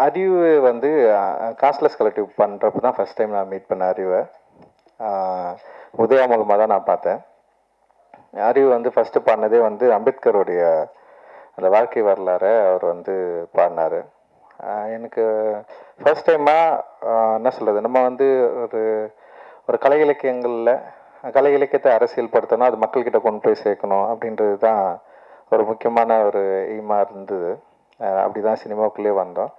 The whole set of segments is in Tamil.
அறிவு வந்து காஸ்ட்லெஸ் கலெக்டிவ் பண்ணுறப்ப தான் ஃபஸ்ட் டைம் நான் மீட் பண்ண அறிவை. உதயா மூலமாக தான் நான் பார்த்தேன். அறிவு வந்து ஃபஸ்ட்டு பாடினதே வந்து அம்பேத்கருடைய அந்த வாழ்க்கை வரலாறை அவர் வந்து பாடினார். எனக்கு ஃபர்ஸ்ட் டைமாக என்ன சொல்கிறது, நம்ம வந்து ஒரு ஒரு கலை இலக்கியங்களில் கலை இலக்கியத்தை அரசியல் படுத்தணும், அது மக்கள்கிட்ட கொண்டு போய் சேர்க்கணும் அப்படின்றது தான் ஒரு முக்கியமான ஒரு எய்மாக இருந்தது. அப்படி தான் சினிமாவுக்குள்ளே வந்தோம்.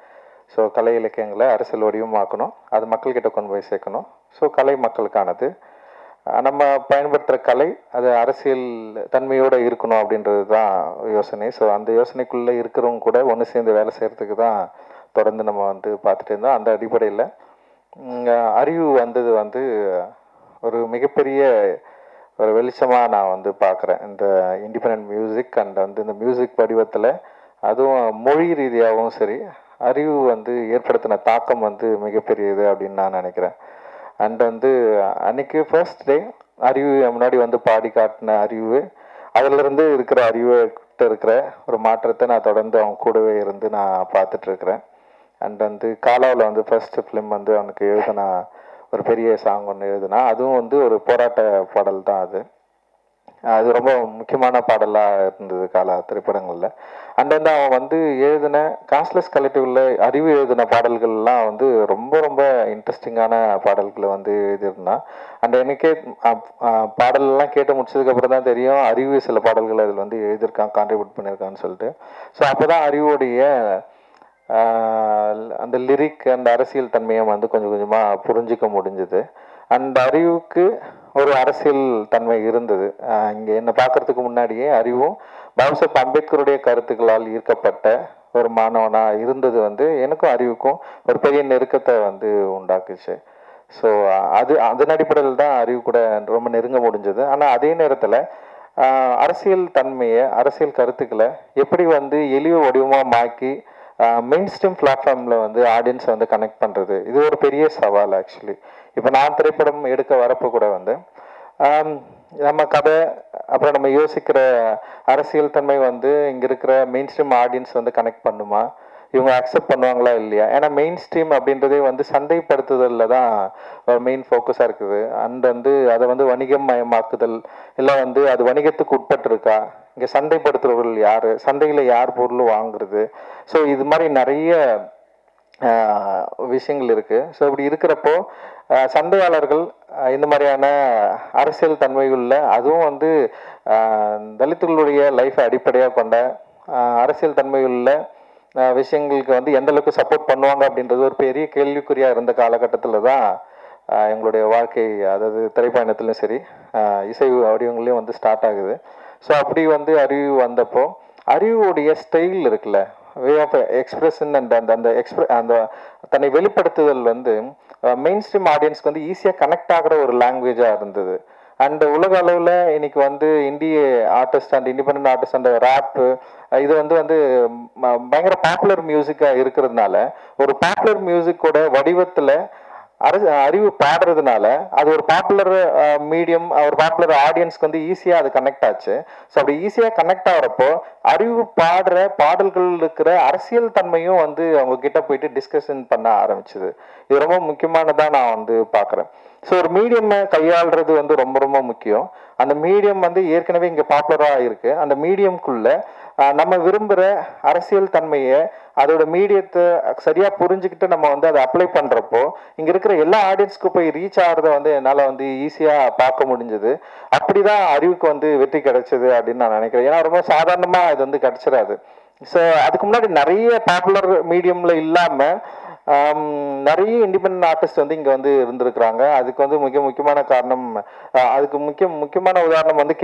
ஸோ கலை இலக்கியங்களை அரசியல் வடிவமாக்கணும், அது மக்கள்கிட்ட கொண்டு போய் சேர்க்கணும். ஸோ கலை மக்களுக்கானது, நம்ம பயன்படுத்துகிற கலை அது அரசியல் தன்மையோடு இருக்கணும் அப்படின்றது தான் யோசனை. ஸோ அந்த யோசனைக்குள்ளே இருக்கிறவங்க கூட ஒன்று சேர்ந்து வேலை செய்கிறதுக்கு தான் தொடர்ந்து நம்ம வந்து பார்த்துட்டு இருந்தோம். அந்த அடிப்படையில் அறிவு வந்தது வந்து ஒரு மிகப்பெரிய ஒரு வெளிச்சமாக நான் வந்து பார்க்குறேன். இந்த இண்டிபெண்ட் மியூசிக் அண்ட் வந்து இந்த மியூசிக் வடிவத்தில், அதுவும் மொழி ரீதியாகவும் சரி, அறிவு வந்து ஏற்படுத்தின தாக்கம் வந்து மிகப்பெரியது அப்படின்னு நான் நினைக்கிறேன். அண்ட் வந்து அன்றைக்கி ஃபர்ஸ்ட் டே அறிவு முன்னாடி வந்து பாடி காட்டின அறிவு, அதிலிருந்து இருக்கிற அறிவுகிட்ட இருக்கிற ஒரு மாற்றத்தை நான் தொடர்ந்து அவங்க கூடவே இருந்து நான் பார்த்துட்ருக்குறேன். அண்ட் வந்து காலாவில் வந்து ஃபர்ஸ்ட் ஃபிலிம் வந்து அவனுக்கு எழுதினா ஒரு பெரிய சாங் ஒன்று எழுதுனா, அதுவும் வந்து ஒரு போராட்ட பாடல் தான். அது ரொம்ப முக்கியமான பாடலாக இருந்தது காலா திரைப்படங்களில். அண்ட் வந்து அவன் வந்து எழுதின காஸ்ட்லெஸ் கலெக்டிவில் அறிவு எழுதின பாடல்கள்லாம் வந்து ரொம்ப ரொம்ப இன்ட்ரெஸ்டிங்கான பாடல்களை வந்து எழுதியிருந்தான். அண்ட் எனக்கே பாடல்லாம் கேட்டு முடிச்சதுக்கப்புறம் தான் தெரியும் அறிவு சில பாடல்கள் அதில் வந்து எழுதியிருக்கான், கான்ட்ரிபியூட் பண்ணியிருக்கான்னு சொல்லிட்டு. ஸோ அப்போ தான் அறிவுடைய அந்த லிரிக் அந்த அரசியல் தன்மையை வந்து கொஞ்சம் கொஞ்சமாக புரிஞ்சிக்க முடிஞ்சுது. அந்த அறிவுக்கு ஒரு அரசியல் தன்மை இருந்தது. இங்கே என்னை பார்க்கறதுக்கு முன்னாடியே அறிவும் பாபாசாஹேப் அம்பேத்கருடைய கருத்துக்களால் ஈர்க்கப்பட்ட ஒரு மாணவனாக இருந்தது வந்து எனக்கும் அறிவுக்கும் ஒரு பெரிய நெருக்கத்தை வந்து உண்டாக்குச்சு. ஸோ அதன் அடிப்படையில் தான் அறிவு கூட ரொம்ப நெருங்க முடிஞ்சது. ஆனால் அதே நேரத்தில் அரசியல் தன்மையை, அரசியல் கருத்துக்களை எப்படி வந்து எளிய வடிவமாக மாக்கி மெயின் ஸ்ட்ரீம் பிளாட்ஃபார்மில் வந்து ஆடியன்ஸை வந்து கனெக்ட் பண்ணுறது, இது ஒரு பெரிய சவால் ஆக்சுவலி. இப்போ நான் திரைப்படம் எடுக்க வரப்போ கூட வந்து நம்ம கதை, அப்புறம் நம்ம யோசிக்கிற அரசியல் தன்மை வந்து இங்கே இருக்கிற மெயின் ஸ்ட்ரீம் ஆடியன்ஸ் வந்து கனெக்ட் பண்ணுமா, இவங்க அக்செப்ட் பண்ணுவாங்களா இல்லையா? ஏன்னா மெயின் ஸ்ட்ரீம் அப்படின்றதே வந்து சந்தைப்படுத்துதலில் தான் மெயின் ஃபோக்கஸாக இருக்குது. அண்ட் வந்து அதை வந்து வணிகம் மயமாக்குதல், இல்லை வந்து அது வணிகத்துக்கு உட்பட்டிருக்கா, இங்கே சந்தைப்படுத்துறவர்கள் யார், சந்தையில் யார் பொருள் வாங்குறது, ஸோ இது மாதிரி நிறைய விஷயங்கள் இருக்குது. ஸோ இப்படி இருக்கிறப்போ சந்தையாளர்கள் இந்த மாதிரியான அரசியல் தன்மைகளில், அதுவும் வந்து தலித்துகளுடைய லைஃப்பை அடிப்படையாக கொண்ட அரசியல் தன்மைகளில் விஷயங்களுக்கு வந்து எந்த அளவுக்கு சப்போர்ட் பண்ணுவாங்க அப்படின்றது ஒரு பெரிய கேள்விக்குறியாக இருந்த காலகட்டத்தில் தான் எங்களுடைய வாழ்க்கை, அதாவது திரைப்பயணத்துலையும் சரி இசை வடிவங்களையும் வந்து ஸ்டார்ட் ஆகுது. ஸோ அப்படி வந்து அறிவு வந்தப்போ அறிவுடைய ஸ்டைல் இருக்குல்ல, வே ஆஃப் எக்ஸ்பிரஷன் அண்ட் அந்த தன்னை வெளிப்படுத்துதல் வந்து மெயின் ஸ்ட்ரீம் ஆடியன்ஸ்க்கு வந்து ஈஸியாக கனெக்ட் ஆகிற ஒரு லாங்குவேஜாக இருந்தது. அண்ட் உலக அளவில் இன்னைக்கு வந்து இந்திய artist and independent artist and wrap, இது வந்து பயங்கர பாப்புலர் மியூசிக்காக இருக்கிறதுனால, ஒரு பாப்புலர் மியூசிக்கோட வடிவத்தில் அறிவு பாடுறதுனால அது ஒரு பாப்புலர் மீடியம், ஒரு பாப்புலர் ஆடியன்ஸ்க்கு வந்து ஈஸியாக அது கனெக்ட் ஆச்சு. ஸோ அப்படி ஈஸியாக கனெக்ட் ஆகிறப்போ அறிவு பாடுற பாடல்கள் இருக்கிற அரசியல் தன்மையும் வந்து அவங்க கிட்ட போயிட்டு டிஸ்கஷன் பண்ண ஆரம்பிச்சுது. இது ரொம்ப முக்கியமானதாக நான் வந்து பார்க்குறேன். ஸோ ஒரு மீடியம் கையாளுறது வந்து ரொம்ப ரொம்ப முக்கியம். அந்த மீடியம் வந்து ஏற்கனவே இங்கே பாப்புலராக இருக்குது. அந்த மீடியம்குள்ளே நம்ம விரும்புகிற அரசியல் தன்மையை, அதோட மீடியத்தை சரியாக புரிஞ்சுக்கிட்டு நம்ம வந்து அதை அப்ளை பண்ணுறப்போ இங்கே இருக்கிற எல்லா ஆடியன்ஸ்க்கு போய் ரீச் ஆகிறத வந்து என்னால் வந்து ஈஸியாக பார்க்க முடிஞ்சது. அப்படி தான் அறிவுக்கு வந்து வெற்றி கிடைச்சது அப்படின்னு நான் நினைக்கிறேன். ஏன்னா ரொம்ப சாதாரணமாக இது வந்து கிடைச்சிடாது. ஸோ அதுக்கு முன்னாடி நிறைய பாப்புலர் மீடியமில் இல்லாமல் நிறைய இண்டிபெண்ட் ஆர்டிஸ்ட் வந்து இங்கே வந்து இருந்திருக்கிறாங்க. அதுக்கு வந்து முக்கியமான காரணம், அதுக்கு முக்கியமான உதாரணம் வந்து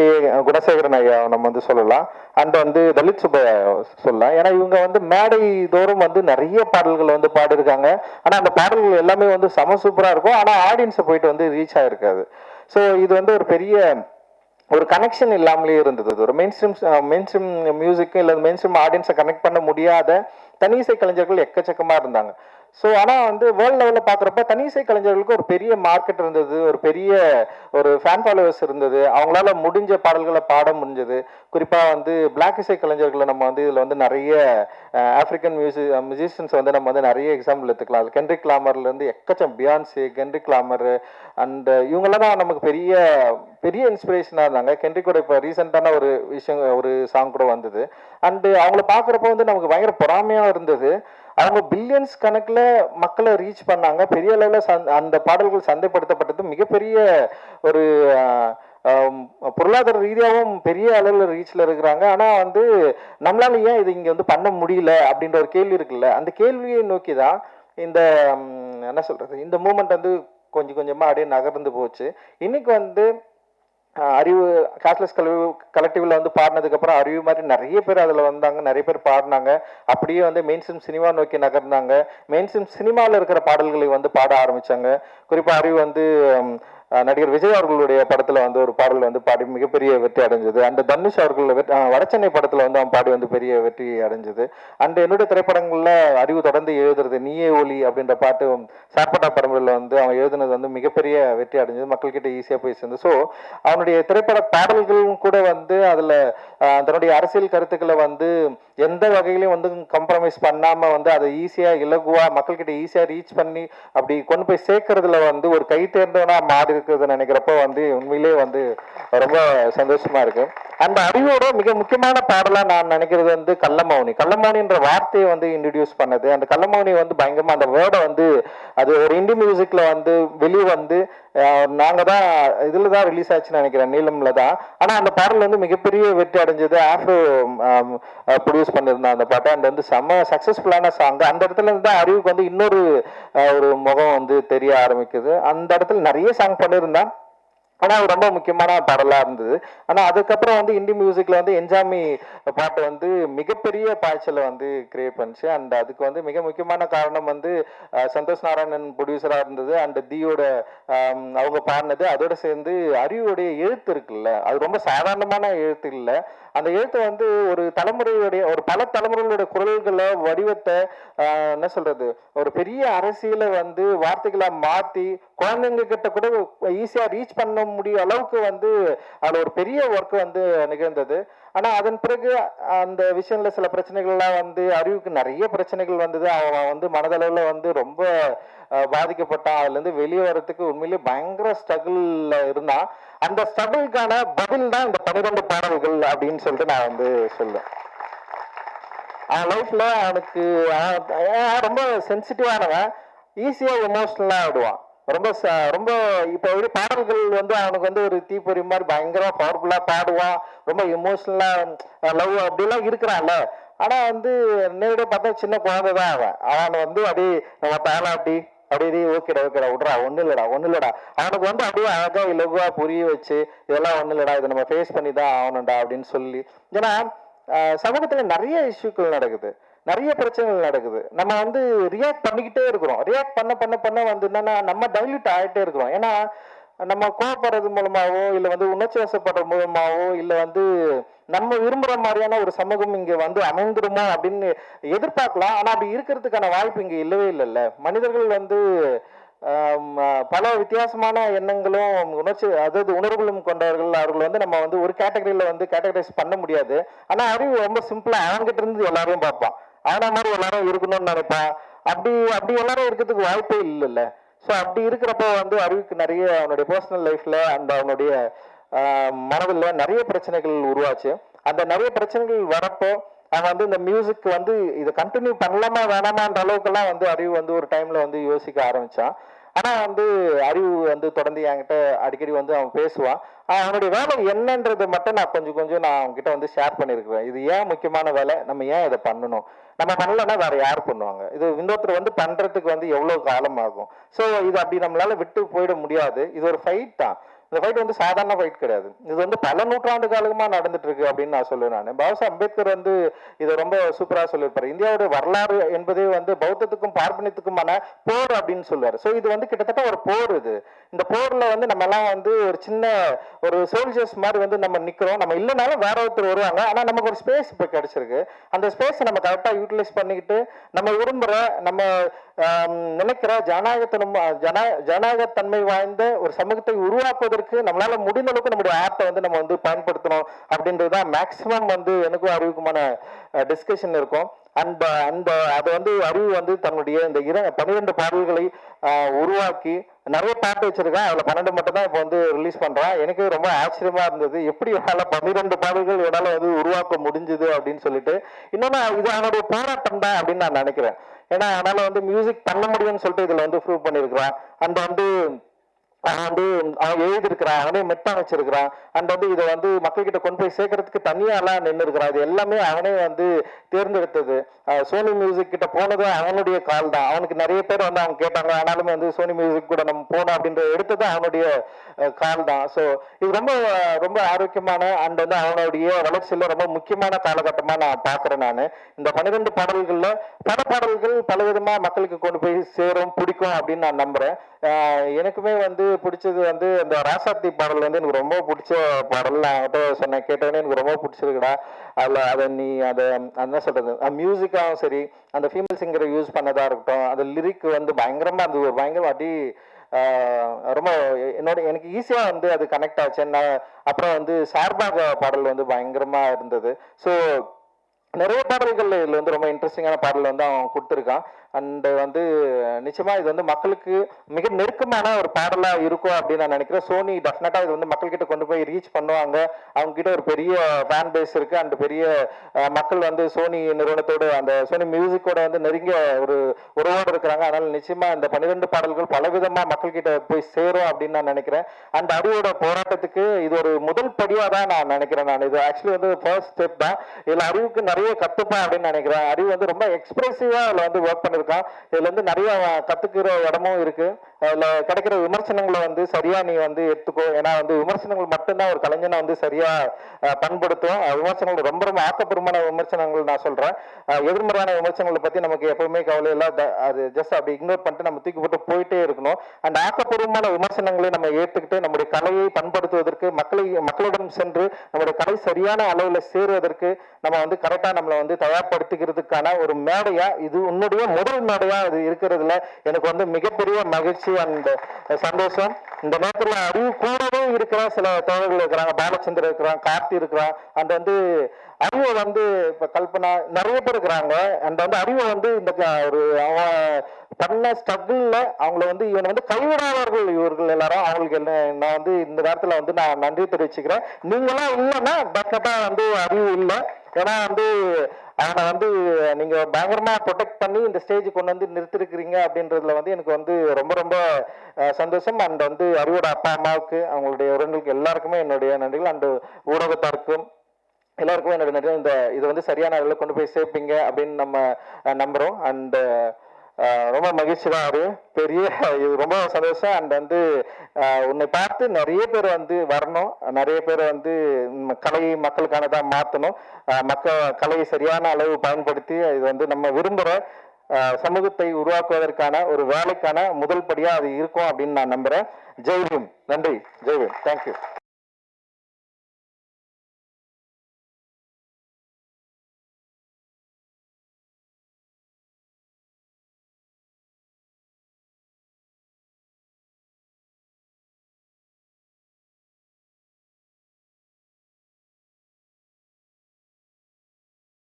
குணசேகரன் ஐயா நம்ம வந்து சொல்லலாம். அண்ட் வந்து தலித் சுப்பையா சொல்லலாம். ஏன்னா இவங்க வந்து மேடை தோறும் வந்து நிறைய பாடல்கள் வந்து பாடியிருக்காங்க. ஆனால் அந்த பாடல்கள் எல்லாமே வந்து செம சூப்பராக இருக்கும். ஆனால் ஆடியன்ஸை போயிட்டு வந்து ரீச் ஆகிருக்காது. ஸோ இது வந்து ஒரு பெரிய ஒரு கனெக்ஷன் இல்லாமலே இருந்தது. ஒரு மெயின் ஸ்ட்ரீம் மியூசிக்கும் இல்லை மெயின் ஸ்ட்ரீம் ஆடியன்ஸை கனெக்ட் பண்ண முடியாத தனி இசை கலைஞர்கள் எக்கச்சக்கமாக இருந்தாங்க. ஸோ ஆனால் வந்து வேர்ல்டு லெவலில் பார்க்குறப்ப தனிசை கலைஞர்களுக்கு ஒரு பெரிய மார்க்கெட் இருந்தது, ஒரு பெரிய ஒரு ஃபேன் ஃபாலோவர்ஸ் இருந்தது, அவங்களால முடிஞ்ச பாடல்களை பாட முடிஞ்சது. குறிப்பாக வந்து பிளாக் இசை கலைஞர்களை நம்ம வந்து இதில் வந்து நிறைய ஆஃப்ரிக்கன் மியூசிஷியன்ஸ் வந்து நம்ம வந்து நிறைய எக்ஸாம்பிள் எடுத்துக்கலாம். அது கென்ட்ரிக் லாமர்லேருந்து எக்கச்சம் பியான்சி, கென்ட்ரிக் லாமர் அண்ட் இவங்களாம் தான் நமக்கு பெரிய பெரிய இன்ஸ்பிரேஷனாக இருந்தாங்க. கென்ட்ரிக்கோட இப்போ ரீசெண்டான ஒரு விஷயம், ஒரு சாங் கூட வந்தது. அண்டு அவங்கள பார்க்குறப்ப வந்து நமக்கு பயங்கர பொறாமையாக இருந்தது. அவங்க பில்லியன்ஸ் கணக்கில் மக்களை ரீச் பண்ணாங்க. பெரிய அளவில் அந்த பாடல்கள் சந்தைப்படுத்தப்பட்டது. மிகப்பெரிய ஒரு பொருளாதார ரீதியாகவும் பெரிய அளவில் ரீச்சில் இருக்கிறாங்க. ஆனால் வந்து நம்மளால ஏன் இது இங்கே வந்து பண்ண முடியல அப்படின்ற ஒரு கேள்வி இருக்குல்ல, அந்த கேள்வியை நோக்கி தான் இந்த என்ன சொல்கிறது, இந்த மூமெண்ட் வந்து கொஞ்சம் கொஞ்சமாக அப்படியே நகர்ந்து போச்சு. இன்னைக்கு வந்து அறிவு கேஷ்லெஸ் கலெக்டிவ்ல வந்து பாடினதுக்கப்புறம் அறிவு மாதிரி நிறைய பேர் அதில் வந்தாங்க, நிறைய பேர் பாடினாங்க. அப்படியே வந்து மெயின் ஸ்ட்ரீம் சினிமா நோக்கி நகர்ந்தாங்க. மெயின் ஸ்ட்ரீம் சினிமாவில் இருக்கிற பாடல்களை வந்து பாட ஆரம்பித்தாங்க. குறிப்பாக அறிவு வந்து நடிகர் விஜய் அவர்களுடைய படத்தில் வந்து ஒரு பாடல் வந்து பாடி மிகப்பெரிய வெற்றி அடைஞ்சது. அந்த தனுஷ் அவர்கள் வடச்சென்னை படத்தில் வந்து அவன் பாடி வந்து பெரிய வெற்றி அடைஞ்சது. அண்ட் என்னுடைய திரைப்படங்களில் அறிவு தொடர்ந்து எழுதுறது நீயே ஒலி அப்படின்ற பாட்டு சார்பட்டா பரம்பரையில் வந்து அவன் எழுதுனது வந்து மிகப்பெரிய வெற்றி அடைஞ்சது, மக்கள்கிட்ட ஈஸியாக போய் சேர்ந்து. ஸோ அவனுடைய திரைப்பட பாடல்களும் கூட வந்து அதில் தன்னுடைய அரசியல் கருத்துக்களை வந்து எந்த வகையிலையும் வந்து கம்ப்ரமைஸ் பண்ணாமல் வந்து அதை ஈஸியாக இலகுவாக மக்கள்கிட்ட ஈஸியாக ரீச் பண்ணி அப்படி கொண்டு போய் சேர்க்கறதுல வந்து ஒரு கை தேர்ந்தவனா மாறி இருக்குதுன்னு நினைக்கிறப்போ வந்து உண்மையிலே வந்து ரொம்ப சந்தோஷமா இருக்கு. அந்த அறிவோட மிக முக்கியமான பாடலாக நான் நினைக்கிறது வந்து கள்ளமௌனி. கள்ளமௌனின்ற வார்த்தையை வந்து இன்ட்ரடியூஸ் பண்ணது. அந்த கள்ளமௌனி வந்து பயங்கரமாக அந்த வேர்டை வந்து அது ஒரு இந்தி மியூசிக்ல வந்து வெளியே வந்து நாங்கள் தான் இதில் தான் ரிலீஸ் ஆச்சுன்னு நினைக்கிறேன், நீளம்ல தான். ஆனால் அந்த பாடல் வந்து மிகப்பெரிய வெற்றி அடைஞ்சது. ஆஃப்ரோ ப்ரொடியூஸ் பண்ணியிருந்தேன் அந்த பாட்டை. அந்த வந்து செம்ம சக்ஸஸ்ஃபுல்லான சாங். அந்த இடத்துல இருந்து தான் அறிவுக்கு வந்து இன்னொரு ஒரு முகம் வந்து தெரிய ஆரம்பிக்குது. அந்த இடத்துல நிறைய சாங் பண்ணியிருந்தேன், ஆனால் அது ரொம்ப முக்கியமான பாடலாக இருந்தது. ஆனால் அதுக்கப்புறம் வந்து இந்தி மியூசிக்கில் வந்து என்ஜாமி பாட்டு வந்து மிகப்பெரிய பாய்ச்சலை வந்து கிரியேட் பண்ணிச்சு. அண்ட் அதுக்கு வந்து மிக முக்கியமான காரணம் வந்து சந்தோஷ் நாராயணன் ப்ரொடியூசராக இருந்தது. அண்ட் தியோட அவங்க பாடினது. அதோட சேர்ந்து அறிவுடைய எழுத்து இருக்குல்ல, அது ரொம்ப சாதாரணமான எழுத்து இல்லை. அந்த எழுத்து வந்து ஒரு தலைமுறையுடைய ஒரு பல தலைமுறைகளுடைய குரல்களை வடிவத்தை என்ன சொல்றது, ஒரு பெரிய அரசியலை வந்து வார்த்தைகளை மாற்றி குழந்தைங்க கிட்ட கூட ஈஸியாக ரீச் பண்ண முடிய அளவுக்கு வந்து அதில் ஒரு பெரிய ஒர்க் வந்து நிகழ்ந்தது. ஆனால் அதன் பிறகு அந்த விஷயத்துல சில பிரச்சனைகள்லாம் வந்து அறிவுக்கு நிறைய பிரச்சனைகள் வந்தது. அவன் வந்து மனதளவில் வந்து ரொம்ப பாதிக்கப்பட்டான். அதுலேருந்து வெளியே வர்றதுக்கு உண்மையிலேயே பயங்கர ஸ்ட்ரகிள்ல இருந்தான். அந்த ஸ்ட்ரகிள்கான பதில் தான் இந்த 12 பாடல்கள் அப்படின்னு சொல்லிட்டு நான் வந்து சொல்லுவேன். அவன் லைஃப்ல அவனுக்கு ரொம்ப சென்சிட்டிவானவன், ஈஸியாக எமோஷ்னலாக ஆகிடுவான். ரொம்ப ரொம்ப இப்போ எப்படி பாடல்கள் வந்து அவனுக்கு வந்து ஒரு தீப்பொறி மாதிரி பயங்கரமா பவர்ஃபுல்லா பாடுவான், ரொம்ப எமோஷனலா லவ் அப்படிலாம் இருக்கிறான்ல. ஆனா வந்து நேரடியாக பார்த்தா சின்ன குழந்தை தான் அவன் வந்து அப்படியே நம்ம தாலாட்டி அப்படியே ஓகேடா விட்றா, ஒன்றும் இல்லடா. அவனுக்கு வந்து அப்படியே அழகா இலகுவா புரிய வச்சு இதெல்லாம் ஒன்றும் இல்லடா, இதை நம்ம ஃபேஸ் பண்ணி தான் ஆகணும்டா அப்படின்னு சொல்லி. ஏன்னா சமூகத்துல நிறைய இஷ்யூக்கள் நடக்குது, நிறைய பிரச்சனைகள் நடக்குது. நம்ம வந்து ரியாக்ட் பண்ணிக்கிட்டே இருக்கிறோம். ரியாக்ட் பண்ண வந்து என்னன்னா நம்ம டைல்யூட் ஆகிட்டே இருக்கிறோம். ஏன்னா நம்ம கோவப்படுறது மூலமாவோ இல்லை வந்து உணர்ச்சி வசப்படுற மூலமாவோ இல்லை வந்து நம்ம விரும்புகிற மாதிரியான ஒரு சமூகம் இங்கே வந்து அமைந்துருமா அப்படின்னு எதிர்பார்க்கலாம். ஆனால் அப்படி இருக்கிறதுக்கான வாய்ப்பு இங்கே இல்லவே இல்லைல்ல. மனிதர்கள் வந்து பல வித்தியாசமான எண்ணங்களும் அதாவது உணர்வுகளும் கொண்டவர்கள். அவர்கள் வந்து நம்ம வந்து ஒரு கேட்டகரியில வந்து கேட்டகரைஸ் பண்ண முடியாது. ஆனால் அறிவு ரொம்ப சிம்பிளா அவங்ககிட்ட இருந்து எல்லாரையும் பார்ப்பான். அவன மாதிரி எல்லாரும் இருக்கணும்னு நினைப்பான். அப்படி எல்லாரும் இருக்கிறதுக்கு வாய்ப்பே இல்லைல்ல. ஸோ அப்படி இருக்கிறப்போ வந்து அறிவுக்கு நிறைய அவனுடைய பர்சனல் லைஃப்ல அந்த அவனுடைய மனதில் நிறைய பிரச்சனைகள் உருவாச்சு. அந்த நிறைய பிரச்சனைகள் வரப்போ அவன் வந்து இந்த மியூசிக் வந்து இதை கண்டினியூ பண்ணலாமா வேணாமான்ற அளவுக்கெல்லாம் வந்து அறிவு வந்து ஒரு டைம்ல வந்து யோசிக்க ஆரம்பிச்சான். ஆனா வந்து அறிவு வந்து தொடர்ந்து என்கிட்ட அடிக்கடி வந்து அவன் பேசுவான். அவனுடைய வேலை என்னன்றது மட்டும் நான் கொஞ்சம் நான் அவன்கிட்ட வந்து ஷேர் பண்ணியிருக்கிறேன். இது ஏன் முக்கியமான வேலை, நம்ம ஏன் இதை பண்ணணும், நம்ம பண்ணலன்னா வேற யார் பண்ணுவாங்க, இது இன்னொருத்தர் வந்து பண்றதுக்கு வந்து எவ்வளவு காலம் ஆகும். ஸோ இது அப்படி நம்மளால விட்டு போயிட முடியாது. இது ஒரு ஃபைட் தான். இந்த ஃபைட் வந்து சாதாரண ஃபைட் கிடையாது. இது வந்து பல நூற்றாண்டு காலமா நடந்துட்டு இருக்கு அப்படின்னு நான் சொல்லுவேன். நான் பாபா அம்பேத்கர் வந்து இதை ரொம்ப சூப்பரா சொல்லியிருப்பாரு. இந்தியாவுடைய வரலாறு என்பதே வந்து பௌத்தத்துக்கும் பார்ப்பனியத்துக்குமான போர் அப்படின்னு சொல்லுவாரு. ஸோ இது வந்து கிட்டத்தட்ட ஒரு போர். இந்த போர்ல வந்து நம்ம எல்லாம் வந்து ஒரு சின்ன ஒரு சோல்ஜர்ஸ் மாதிரி வந்து நம்ம நிக்கிறோம். நம்ம இல்லைனாலும் வேற ஒருத்தர் வருவாங்க. ஆனா நமக்கு ஒரு ஸ்பேஸ் இப்போ கிடைச்சிருக்கு. அந்த ஸ்பேஸை நம்ம கரெக்டா யூட்டிலைஸ் பண்ணிக்கிட்டு நம்ம விரும்புற நம்ம நினைக்கிற ஜனநாயகத்தன்மை வாய்ந்த ஒரு சமூகத்தை உருவாக்குவதற்கு நம்மளால முடிந்த அளவுக்கு நம்முடைய ஆர்ட்டை வந்து நம்ம வந்து பயன்படுத்தணும் அப்படின்றது தான் மேக்சிமம் வந்து எனக்கும் அறிவுக்குமான டிஸ்கஷன் இருக்கும். அந்த அந்த அதை வந்து அறிவு வந்து தன்னுடைய இந்த 12 பாடல்களை உருவாக்கி நிறைய பாட்டு வச்சிருக்கேன். அதில் 12 மட்டும் தான் இப்போ வந்து ரிலீஸ் பண்றான். எனக்கு ரொம்ப ஆச்சரியமா இருந்தது, எப்படி என்னால் 12 பாடல்கள் என்னால் வந்து உருவாக்க முடிஞ்சுது அப்படின்னு சொல்லிட்டு. இன்னொன்று இது அவனுடைய போராட்டம் தான் அப்படின்னு நான் நினைக்கிறேன். ஏன்னா அதனால வந்து மியூசிக் பண்ண முடியும்னு சொல்லிட்டு இதுல வந்து ப்ரூவ் பண்ணியிருக்கிறான். அந்த வந்து அவன் எழுதியிருக்கிறான், அவனே மெட்டா வச்சிருக்கிறான். அண்ட் வந்து இதை வந்து மக்கள்கிட்ட கொண்டு போய் சேர்க்கறதுக்கு தனியாலாம் நின்று இருக்கிறான். இது எல்லாமே அவனே வந்து தேர்ந்தெடுத்தது. சோனி மியூசிக் கிட்ட போனதும் அவனுடைய கால் தான். அவனுக்கு நிறைய பேர் வந்து அவங்க கேட்டாங்க, ஆனாலுமே வந்து சோனி மியூசிக் கூட நம்ம போனோம் அப்படின்ற எடுத்தது அவனுடைய கால் தான். ஸோ இது ரொம்ப ரொம்ப ஆரோக்கியமான அண்ட் வந்து அவனுடைய வளர்ச்சியில் ரொம்ப முக்கியமான காலகட்டமாக நான் பார்க்குறேன். நான் இந்த 12 பாடல்களில் பல பாடல்கள் பல விதமாக மக்களுக்கு கொண்டு போய் சேரும், பிடிக்கும் அப்படின்னு நான் நம்புறேன். எனக்குமே வந்து பிடிச்சது வந்து அந்த ராசாத்தி பாடல் வந்து எனக்கு ரொம்ப பிடிச்ச பாடல். நான் அவன்கிட்ட சொன்னேன், கேட்டோன்னே எனக்கு ரொம்ப பிடிச்சிருக்குடா. அதில் அதை நீ அதை என்ன சொல்றது, மியூசிக்காகவும் சரி, அந்த ஃபீமேல் சிங்கரை யூஸ் பண்ணதா இருக்கட்டும், அந்த லிரிக் வந்து பயங்கரமா இருந்தது. ஒரு பயங்கரம் அடி ரொம்ப எனக்கு ஈஸியா வந்து அது கனெக்ட் ஆச்சு. அப்புறம் வந்து சார்பாக பாடல் வந்து பயங்கரமா இருந்தது. ஸோ நிறைய பாடல்கள் இதில் வந்து ரொம்ப இன்ட்ரெஸ்டிங்கான பாடல் வந்து அவன் கொடுத்துருக்கான். அண்ட் வந்து நிச்சயமா இது வந்து மக்களுக்கு மிக நெருக்கமான ஒரு பாடலா இருக்கும் அப்படின்னு நான் நினைக்கிறேன். சோனி டெஃபினட்டா இது வந்து மக்கள் கிட்ட கொண்டு போய் ரீச் பண்ணுவாங்க. அவங்க கிட்ட ஒரு பெரிய ஃபேன் பேஸ் இருக்கு. அண்ட் பெரிய மக்கள் வந்து சோனி நிறுவனத்தோடு அந்த சோனி மியூசிக்கோட வந்து நெருங்கிய ஒரு உறவோடு இருக்கிறாங்க. அதனால நிச்சயமா இந்த 12 பாடல்கள் பலவிதமா மக்கள் கிட்ட போய் சேரும் அப்படின்னு நான் நினைக்கிறேன். அண்ட் அறிவோட போராட்டத்துக்கு இது ஒரு முதல் படியா தான் நான் நினைக்கிறேன். நான் இது ஆக்சுவலி வந்து ஃபர்ஸ்ட் ஸ்டெப் தான். இதுல அறிவுக்கு நிறைய கத்துப்பா அப்படின்னு நினைக்கிறேன். அறிவு வந்து ரொம்ப எக்ஸ்பிரசிவா இதுல வந்து ஒர்க் பண்ணிருக்கான். இதுல வந்து நிறைய கத்துக்கிற இடமும் இருக்கு. அதுல கிடைக்கிற விமர்சனங்களை வந்து சரியா நீ வந்து எடுத்துக்கோ. ஏன்னா வந்து விமர்சனங்கள் மட்டும்தான் ஒரு கலைஞனை வந்து சரியா பண்படுத்தும். விமர்சனங்கள் ரொம்ப ரொம்ப ஆக்கப்பூர்வமான விமர்சனங்கள் நான் சொல்றேன். எதிர்மறையான விமர்சனங்களை பத்தி நமக்கு எப்பவுமே கவலை இல்லை. அது ஜஸ்ட் அப்படி இக்னோர் பண்ணிட்டு நம்ம தூக்கி போட்டு போயிட்டே இருக்கணும். அந்த ஆக்கப்பூர்வமான விமர்சனங்களை நம்ம ஏற்றுக்கிட்டு நம்முடைய கலையை பண்படுத்துவதற்கு, மக்களிடம் சென்று நம்முடைய கலை சரியான அளவுல சேருவதற்கு நம்ம வந்து கரெக்டா நம்மளை வந்து தயார்படுத்திக்கிறதுக்கான ஒரு மேடையா இது உன்னுடைய முதல் மேடையா இது இருக்கிறதுல எனக்கு வந்து மிகப்பெரிய மகிழ்ச்சி அண்ட் சந்தோஷம். இந்த நேரத்தில் அறிவு கூடவே இருக்கிற சில தோழர்கள் இருக்கிறாங்க, பாலச்சந்திரன் இருக்கிறான், கார்த்தி இருக்கிறான். அந்த வந்து அறிவை வந்து இப்ப கல்பனா நிறைய பேர் இருக்கிறாங்க. அந்த வந்து அறிவை வந்து இந்த ஒரு அவன் பண்ண ஸ்ட்ரகிள்ல அவங்கள வந்து இவனை வந்து கைவிடாதவர்கள் இவர்கள் எல்லாரும். அவங்களுக்கு நான் வந்து இந்த நேரத்துல வந்து நான் நன்றி தெரிவிச்சுக்கிறேன். நீங்களாம் இல்லைன்னா டெஃபினட்டா வந்து அறிவு இல்லை. ஏன்னா வந்து அவனை வந்து நீங்க பயங்கரமா ப்ரொடெக்ட் பண்ணி இந்த ஸ்டேஜ் கொண்டு வந்து நிறுத்திருக்கிறீங்க அப்படின்றதுல வந்து எனக்கு வந்து ரொம்ப ரொம்ப சந்தோஷம். அண்ட் வந்து அறிவோட அப்பா அம்மாவுக்கு, அவங்களுடைய உறவுகளுக்கு எல்லாருக்குமே என்னுடைய நன்றிகள். அண்ட் ஊடகத்தாருக்கும் எல்லாருக்குமே என்னுடைய நன்றி. இந்த இதை வந்து சரியான அளவில் கொண்டு போய் சேர்ப்பீங்க அப்படின்னு நம்ம நம்புறோம். அண்ட் ரொம்ப மகிழ்ச்சி தான். அது பெரிய இது ரொம்ப சந்தோஷம். அண்ட் வந்து உன்னை பார்த்து நிறைய பேர் வந்து வரணும், நிறைய பேர் வந்து கலையை மக்களுக்கானதான் மாற்றணும். கலையை சரியான அளவு பயன்படுத்தி இது வந்து நம்ம விரும்புகிற சமூகத்தை உருவாக்குவதற்கான ஒரு வேலைக்கான முதல் படியா அது இருக்கும் அப்படின்னு நான் நம்புறேன். ஜெய்பீம். நன்றி. ஜெய்பீம். தேங்க்யூ.